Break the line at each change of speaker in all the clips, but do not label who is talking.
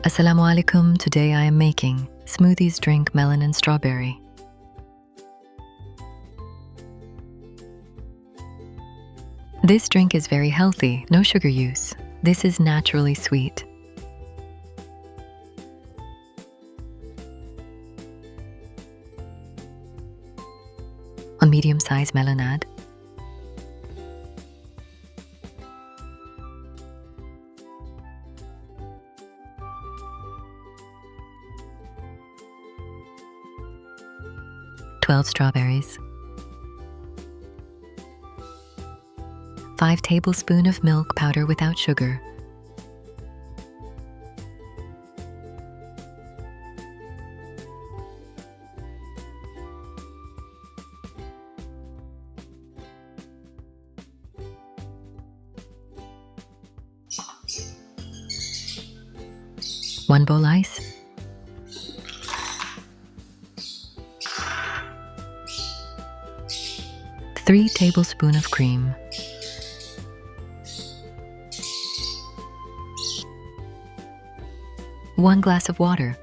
Assalamu alaikum. Today I am making Smoothies drink melon and strawberry. This drink is very healthy, no sugar use. This is naturally sweet. A medium-sized melon add. "12 strawberries. 5 tablespoons of milk powder without sugar. One bowl ice. Three tablespoons of cream. One glass of water.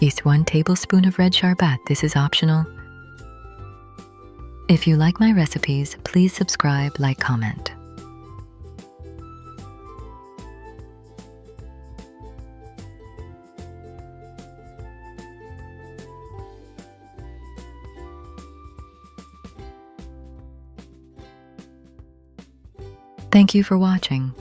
Use 1 tablespoon of red sharbat. This is optional. If you like my recipes, please subscribe, like, comment. Thank you for watching.